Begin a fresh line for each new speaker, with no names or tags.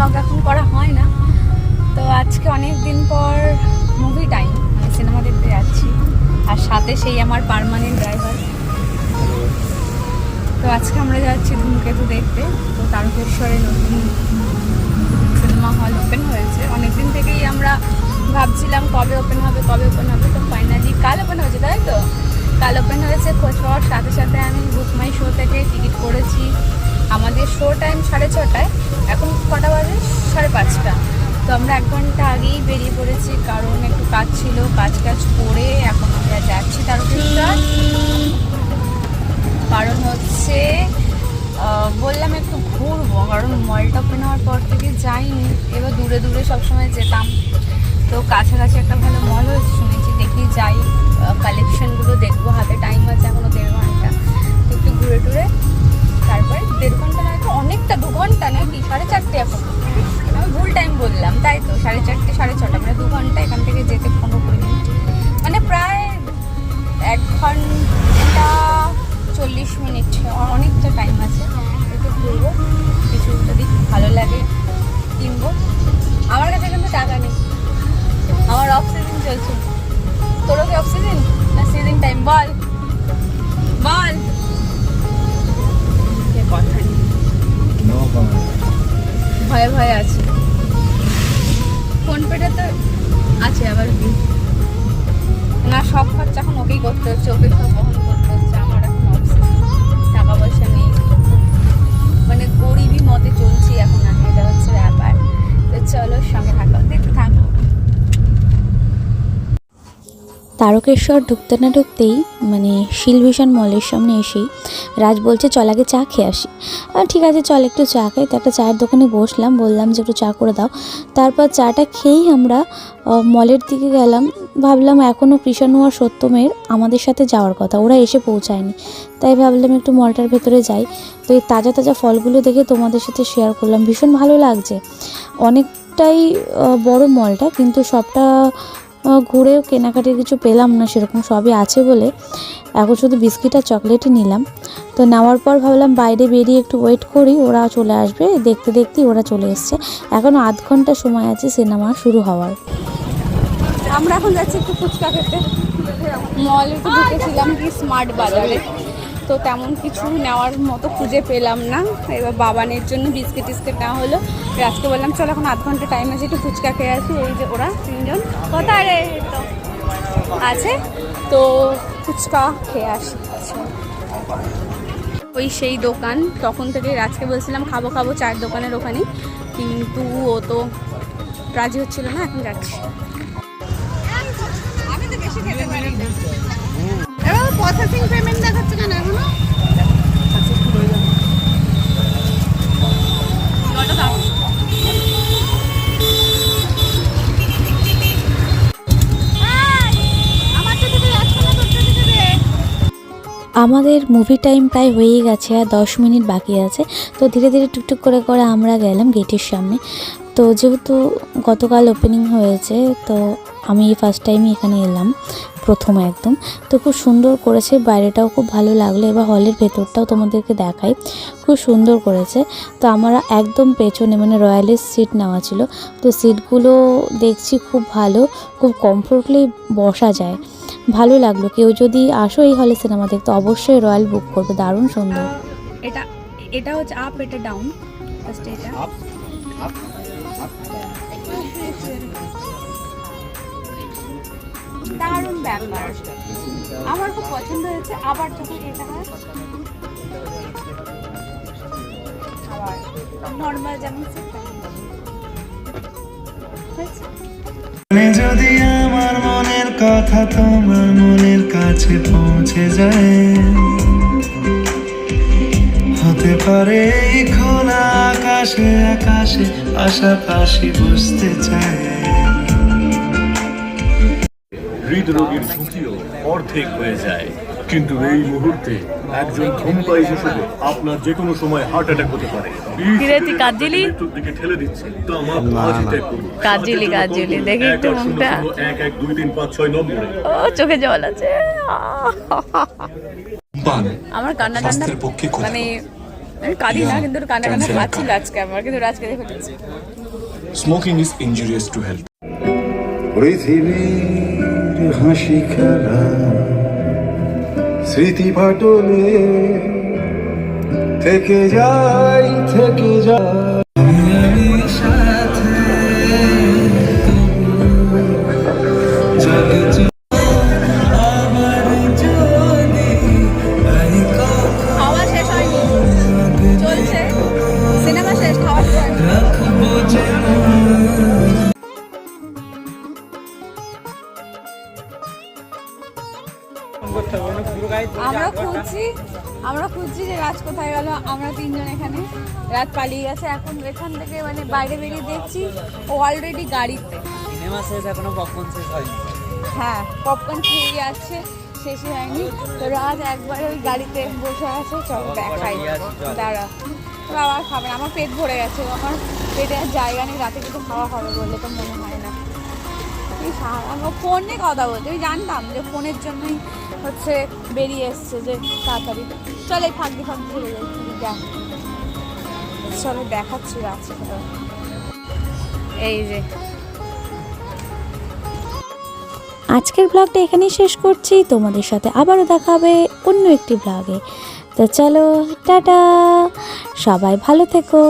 Blog এখন করা হয় না। তো আজকে অনেক দিন পর মুভি টাইম, মানে সিনেমা দেখতে যাচ্ছি, আর সাথে সেই আমার পার্মানেন্ট ড্রাইভার। তো আজকে আমরা যাচ্ছি ধূমকেতু দেখতে। তো তারকেশ্বরে নতুন সিনেমা হল ওপেন হয়েছে। অনেকদিন থেকেই আমরা ভাবছিলাম কবে ওপেন হবে। তো ফাইনালি কাল ওপেন হয়েছে, তাই তো? কাল ওপেন হয়েছে। খোঁজ পাওয়ার সাথে সাথে আমি বুক মাই শো থেকে টিকিট করেছি। আমাদের শো টাইম 6:30, এখন কটা বাজে? 5:30। তো আমরা 1 ঘন্টা আগেই বেরিয়ে পড়েছি, কারণ একটু কাজ ছিল। কাজ করে এখন আমরা যাচ্ছি তারকেশ্বর। কারণ হচ্ছে বললাম একটু ঘুরবো, কারণ মলটা ওপেন হওয়ার পর থেকে যাইনি। এবার দূরে দূরে সবসময় যেতাম, তো কাছাকাছি একটা ভালো মল হয়েছে শুনেছি, দেখি যাই, কালেকশনগুলো দেখবো। হাতে টাইম আছে এখনো 1.5 ঘন্টা। তো একটু ঘুরে টুরে তারপরে 1.5 ঘন্টা নয় তো অনেকটা, 2 ঘন্টা নাকি 4:30 এখন? আমি ভুল টাইম বললাম, তাই তো? 4:30 6:30, মানে 2 ঘন্টা এখান থেকে যেতে 15-20 মিনিট, মানে প্রায় 1 ঘন্টা 40 মিনিট, অনেকটা টাইম আছে। একটু ঘুরবো, কিছু যদি ভালো লাগে কিনবো। আমার কাছে কিন্তু টাকা নেই, আমার অফ সিজন চলছে। তোরও কি অফ সিজন না সিজন টাইম? বল বল, কথা নেই, ভয়ে ভয়ে আছে। ফোনপেটা তো আছে, আবার না সব খরচা এখন ওকেই করতে হচ্ছে, ওকে সব বহন করতে হচ্ছে। আমার এখন অফিসিয়াল টাকা পয়সা নেই, মানে গরিবই মতে চলছি এখন আমি, এটা হচ্ছে ব্যাপার। তো চলো সঙ্গে থাকো, দেখতে থাকো।
তারকেশ্বর ঢুকতে না ঢুকতেই মানে শিলভীষণ মলের সামনে এসেই রাজ বলছে চল আগে চা খেয়ে আসি। ঠিক আছে চল একটু চা খাই। তো একটা চায়ের দোকানে বসলাম, বললাম যে একটু চা করে দাও। তারপর চাটা খেয়েই আমরা মলের দিকে গেলাম। ভাবলাম এখনও কৃষাণু আর সত্যমের আমাদের সাথে যাওয়ার কথা, ওরা এসে পৌঁছায়নি, তাই ভাবলাম একটু মলটার ভেতরে যাই। তো এই তাজা তাজা ফলগুলো দেখে তোমাদের সাথে শেয়ার করলাম, ভীষণ ভালো লাগছে। অনেকটাই বড় মলটা, কিন্তু সবটা ঘুরেও কেনাকাটির কিছু পেলাম না সেরকম, সবই আছে বলে এখন শুধু বিস্কিট আর চকলেটই নিলাম। তো নেওয়ার পর ভাবলাম বাইরে বেরিয়ে একটু ওয়েট করি, ওরা চলে আসবে। দেখতে দেখতেই ওরা চলে এসছে। এখনও আধ ঘন্টা সময় আছে সিনেমা শুরু হওয়ার।
আমরা এখন যাচ্ছি একটু ফুচকা খেতে। মলে তো ঢুকেছিলাম কি স্মার্ট বাজারে, তো তেমন কিছু নেওয়ার মতো খুঁজে পেলাম না। এবার বাবানের জন্য বিস্কিট টিস্কিট নেওয়া হলো। আজকে বললাম চল এখন আধ ঘন্টা টাইম আছে, একটু ফুচকা খেয়ে আসি। এই যে ওরা 3জন কোথায় রে তো আছে, তো ফুচকা খেয়ে আসি। ওই সেই দোকান, তখন থেকে রাজকে বলছিলাম খাবো খাবো চায়ের দোকানের ওখানে, কিন্তু ও তো রাজি হচ্ছিল না। এখন যাচ্ছি। আমি তো বেশি খেতে পারি না। এবার প্রসেসিং পেমেন্ট দেখাচ্ছে কেন এখনো?
আমাদের মুভি টাইম প্রায় হয়েই গেছে, আর 10 মিনিট বাকি আছে। তো ধীরে ধীরে টুকটুক করে করে আমরা গেলাম গেটের সামনে। তো যেহেতু গতকাল ওপেনিং হয়েছে, তো আমি ফার্স্ট টাইমই এখানে এলাম, প্রথম একদম। তো খুব সুন্দর করেছে, বাইরেটাও খুব ভালো লাগলো। এবার হলের ভেতরটাও তোমাদেরকে দেখাই, খুব সুন্দর করেছে। তো আমরা একদম পেছনে মানে রয়্যালের সিট নেওয়া ছিল। তো সিটগুলো দেখছি খুব ভালো, খুব কমফোর্টলি বসা যায়, ভালো লাগলো। কেউ যদি আসো এই হলে সিনেমা দেখতে অবশ্যই রয়্যাল বুক করবে, দারুণ সুন্দর।
এটা এটা হচ্ছে আপ, এটা ডাউন। ফার্স্ট এটা আপ আপ দারুণ ব্যাপার, আমার খুব পছন্দ হয়েছে। আবার যখন এটা হয় আবার নর্মাল যেমন
যদি আমার মনের কথা তোমার মনের কাছে পৌঁছে যায়, হতে পারে এই খোলা আকাশে আকাশে পাশাপাশি বসতে চায়।
হৃদরোগের ঝুঁকিও অর্ধেক হয়ে যায়, কিন্তু এই মুহূর্তে একজন ধূমপায়ী হিসেবে আপনার যে কোনো সময় হার্ট অ্যাটাক হতে পারে। মৃত্যুর দিকে ঠেলে দিচ্ছে, তো আমার আজই ত্যাগ করুন।
কাজলি দেখি একটু মুখটা,
112336 নম্বরে।
ও চোখে জল আছে। আমার কান্না টান্না মানে আমি কাঁদি না, কিন্তু কান্না কান্না পাচ্ছিল আজকে আমার, কিন্তু রাজকে দেখে ফেলেছি।
Smoking is injurious to health.
পৃথিবীর হাসি খেলা স্মৃতি পাটলে থেকে যাই আমি সাথে
খাওয়া শেষ হয়নি, চলছে সিনেমা শেষ, খাওয়া শেষ হয়নি। আমরা খুঁজছি যে রাজ কোথায় গেল। আমরা তিনজন এখানে, রাত পালিয়ে গেছে। এখন এখান থেকে মানে বাইরে বেরিয়ে দেখছি ও অলরেডি গাড়িতে।
সিনেমা শেষ, এখনো পপকর্ন শেষ হয়নি।
হ্যাঁ, পপকর্ন খেয়ে যাচ্ছে, শেষই হয়নি। তো রাজ একবার ওই গাড়িতে বসে আছে, চলো দেখাই, দাঁড়া। তো আবার খাবে না, আমার পেট ভরে গেছে, আমার পেটে আর জায়গা নেই রাতে কিছু খাওয়া হবে বললে তো মনে হয় না। আমার ফোনে কথা বলতে, আমি জানতাম যে ফোনের জন্যই হচ্ছে বেরিয়ে এসছে যে তাড়াতাড়ি চল এই ফাঁকি চলে যাই। যা চলো দেখাচ্ছি রাজকে। এই যে
আজকের ব্লগটা এখানেই শেষ করছি, তোমাদের সাথে আবারও দেখা হবে অন্য একটি ব্লগে। তো চলো টাটা, সবাই ভালো থেকো।